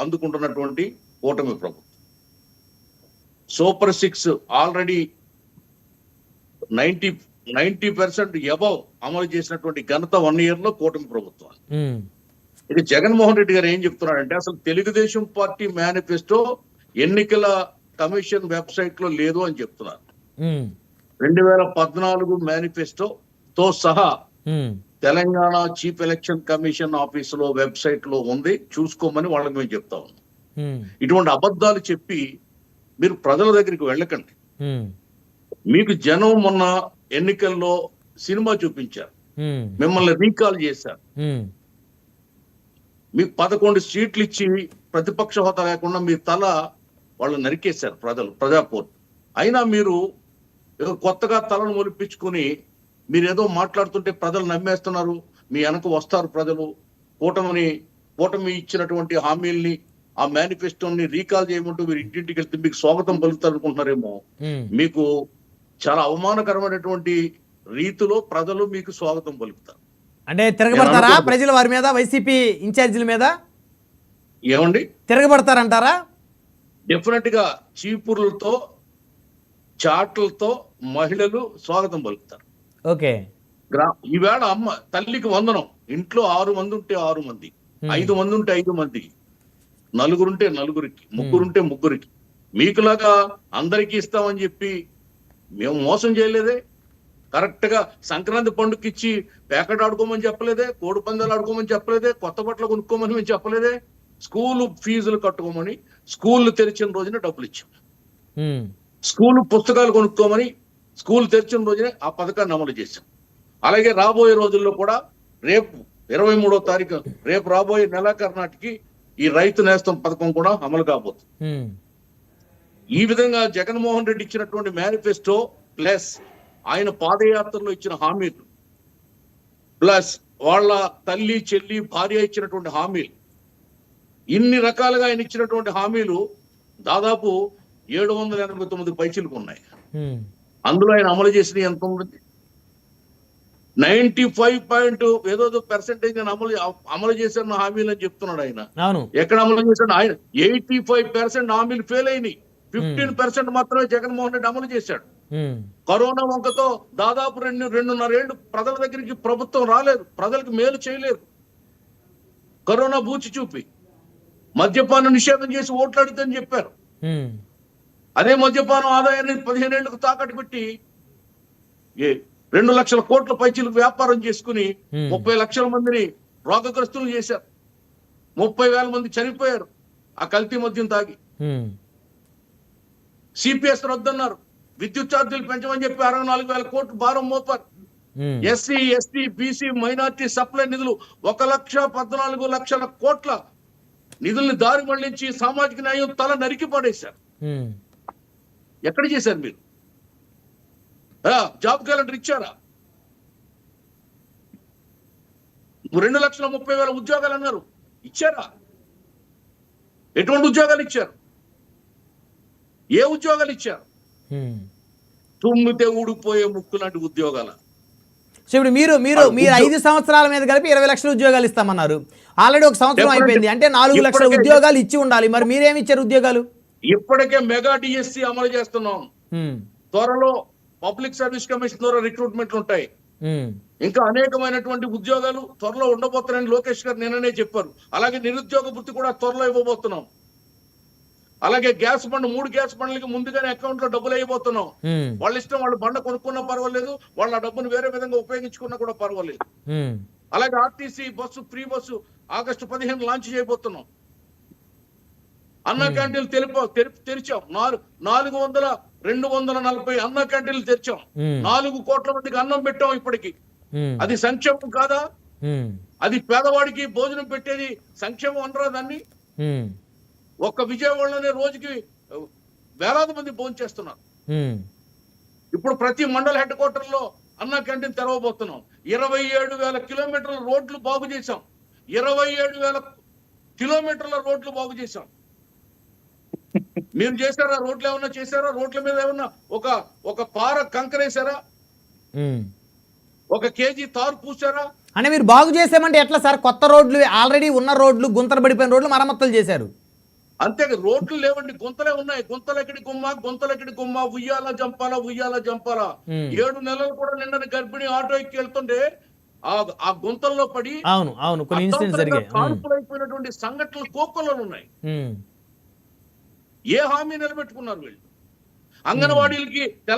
అందుకుంటున్నటువంటి కూటమి ప్రభుత్వం. Super 6 already 90% above అమలు చేసినటువంటి ఘనత 1 year లో కూటమి ప్రభుత్వం. ఇక జగన్మోహన్ రెడ్డి గారు ఏం చెప్తున్నాడంటే, అసలు తెలుగుదేశం పార్టీ మేనిఫెస్టో ఎన్నికల కమిషన్ వెబ్సైట్ లో లేదు అని చెప్తున్నారు. 2014 మేనిఫెస్టోతో సహా తెలంగాణ చీఫ్ ఎలక్షన్ కమిషన్ ఆఫీసులో వెబ్సైట్ లో ఉంది, చూసుకోమని వాళ్ళకి మేము చెప్తా ఉన్నాం. ఇటువంటి అబద్ధాలు చెప్పి మీరు ప్రజల దగ్గరికి వెళ్ళకండి. మీకు జనం మొన్న ఎన్నికల్లో సినిమా చూపించారు, మిమ్మల్ని రీకాల్ చేశారు, మీకు 11 సీట్లు ఇచ్చి ప్రతిపక్ష హోదా లేకుండా మీ తల వాళ్ళు నరికేశారు ప్రజాపోరు. అయినా మీరు కొత్తగా తలను మొలిపించుకుని మీరు ఏదో మాట్లాడుతుంటే ప్రజలు నమ్మేస్తున్నారు. మీ వెనక వస్తారు ప్రజలు. కూటమి ఇచ్చినటువంటి హామీల్ని, ఆ మేనిఫెస్టోని రీకాల్ చేయమంటూ మీరు ఇంటింటికి వెళ్తే మీకు స్వాగతం పలుకుతారు అనుకుంటున్నారేమో. మీకు చాలా అవమానకరమైనటువంటి రీతిలో ప్రజలు మీకు స్వాగతం పలుకుతారు. అంటే తిరగబడతారా ప్రజలు వారి మీద, వైసీపీ ఇన్ఛార్జీల మీద ఏమండి తిరగబడతారంటారా? డెఫినెట్ గా చీపుర్లతో చాట్లతో మహిళలు స్వాగతం పలుకుతారు. ఓకే. ఈవేళ అమ్మ తల్లికి వందనం. ఇంట్లో 6 మంది ఉంటే 6 మంది, 5 మంది ఉంటే 5 మందికి, 4 ఉంటే 4కి, 3 ఉంటే 3కి. మీకులాగా అందరికీ ఇస్తామని చెప్పి మేము మోసం చేయలేదే. కరెక్ట్ గా సంక్రాంతి పండుగకి ఇచ్చి ప్యాకెట్ ఆడుకోమని చెప్పలేదే, కోడి పందాలు ఆడుకోమని చెప్పలేదే, కొత్త బట్టలు కొనుక్కోమని మేము చెప్పలేదే. స్కూల్ ఫీజులు కట్టుకోమని, స్కూల్ తెరిచిన రోజున డబ్బులు ఇచ్చాం. స్కూల్ పుస్తకాలు కొనుక్కోమని స్కూల్ తెరిచిన రోజునే ఆ పథకాన్ని అమలు చేశాం. అలాగే రాబోయే రోజుల్లో కూడా రేపు 23వ తారీఖు, రేపు రాబోయే నెలాఖరు నాటికి ఈ రైతు నేస్తం పథకం కూడా అమలు కాబోతుంది. ఈ విధంగా జగన్మోహన్ రెడ్డి ఇచ్చినటువంటి మేనిఫెస్టో ప్లస్ ఆయన పాదయాత్రలో ఇచ్చిన హామీలు ప్లస్ వాళ్ళ తల్లి చెల్లి భార్య ఇచ్చినటువంటి హామీలు, ఇన్ని రకాలుగా ఆయన ఇచ్చినటువంటి హామీలు దాదాపు 789 పైచీలకు ఉన్నాయి. అందులో ఆయన అమలు చేసిన ఎంత ఉంటుంది? 95% నేను అమలు చేశాను హామీలు అని చెప్తున్నాడు ఆయన. ఎక్కడ అమలు చేశాడు ఆయన? 85% హామీలు ఫెయిల్ అయినాయి. 15% మాత్రమే జగన్మోహన్ రెడ్డి అమలు చేశాడు. కరోనా వంకతో దాదాపు 2.5 ఏళ్ళు ప్రజల దగ్గరికి ప్రభుత్వం రాలేదు, ప్రజలకు మేలు చేయలేదు. కరోనా బూచి చూపి మద్యపాన నిషేధం చేసి ఓట్లాడుతుందని చెప్పారు. అదే మద్యపానం ఆదాయాన్ని 15 ఏళ్లకు తాకట్టు పెట్టి 2 లక్షల కోట్ల పైచీలకు వ్యాపారం చేసుకుని 30 లక్షల మందిని రోగగ్రస్తులు చేశారు. 30,000 మంది చనిపోయారు ఆ కల్తీ మద్యం తాగి. సిపిఎస్ రద్దన్నారు, విద్యుత్ ఛార్జీలు పెంచమని చెప్పి 64,000 కోట్లు భారం మోపారు. SC ST BC minority supply నిధులు 1,14,00,000 కోట్ల నిధుల్ని దారి మళ్లించి సామాజిక న్యాయం తల నరికి పడేశారు. ఎక్కడ చేశారు మీరు? జాబ్ క్యాలెండర్ ఇచ్చారా? 2,30,000 ఉద్యోగాలు అన్నారు, ఇచ్చారా? ఎటువంటి ఉద్యోగాలు ఇచ్చారు? ఏ ఉద్యోగాలు ఇచ్చారు? తుమ్మితే ఊడిపోయే ముక్కు లాంటి ఉద్యోగాల. ఇప్పుడు మీరు 5 సంవత్సరాల మీద కలిపి 20 లక్షల ఉద్యోగాలు ఇస్తామన్నారు. ఆల్రెడీ 1 సంవత్సరం అయిపోయింది, అంటే 4 లక్షల ఉద్యోగాలు ఇచ్చి ఉండాలి. మరి మీరేమి ఇచ్చారు ఉద్యోగాలు? ఇప్పటికే మెగా డిఎస్సి అమలు చేస్తున్నాం. త్వరలో పబ్లిక్ సర్వీస్ కమిషన్ ద్వారా రిక్రూట్మెంట్లు ఉంటాయి. ఇంకా అనేకమైనటువంటి ఉద్యోగాలు త్వరలో ఉండబోతున్నాయని లోకేష్ గారు నిన్ననే చెప్పారు. అలాగే నిరుద్యోగ వృత్తి కూడా త్వరలో ఇవ్వబోతున్నాం. అలాగే గ్యాస్ బండ్ 3 గ్యాస్ బండ్లకి ముందుగానే అకౌంట్ లో డబ్బులు అయిపోతున్నాం. వాళ్ళ ఇష్టం, వాళ్ళు బండ కొనుక్కున్నా పర్వాలేదు, వాళ్ళ డబ్బును వేరే విధంగా ఉపయోగించుకున్నా కూడా పర్వాలేదు. అలాగే RTC bus free bus August 15 launch చేయబోతున్నాం. అన్న క్యాంటీన్లు తెరిచాం. 240 అన్న క్యాంటీన్లు తెరిచాం. 4 కోట్ల మందికి అన్నం పెట్టాం ఇప్పటికి. అది సంక్షేమం కాదా? అది పేదవాడికి భోజనం పెట్టేది సంక్షేమం అనరా దాన్ని? ఒక్క విజయవాడలోనే రోజుకి వేలాది మంది భోజనం చేస్తున్నారు. ఇప్పుడు ప్రతి మండల హెడ్ క్వార్టర్ లో అన్న క్యాంటీన్ తెరవబోతున్నాం. 27,000 కిలోమీటర్ల రోడ్లు బాగు చేశాం. 27,000 కిలోమీటర్ల రోడ్లు బాగు చేశాం. మీరు చేశారా? రోడ్లు ఏమన్నా చేశారా? రోడ్ల మీద ఏమన్నా ఒక పార కంకరేశారా? ఒక కేజీ తారు పూసారా? అంటే మీరు బాగు చేసామంటే ఎట్లా సార్? కొత్త రోడ్లు, ఆల్రెడీ ఉన్న రోడ్లు, గుంతలు పడిపోయిన రోడ్లు మరమ్మతులు చేశారు. అంతే రోడ్లు లేవండి, గుంతలే ఉన్నాయి. గుంతలెక్కడి గుమ్మ ఉయ్యాల జంపాలా. 7 నెలలు కూడా నిన్న గర్భిణి ఆటో ఎక్కి వెళ్తుంటే ఆ గుంతల్లో పడి అవును కొన్ని ఇన్సిడెంట్స్ జరిగాయి. కాల్పులైపోయినటువంటి సంఘటనలు కోకొల్లో ఉన్నాయి. ఏ హామీ నిలబెట్టుకున్నారు వీళ్ళు? అంగన్వాడీలకి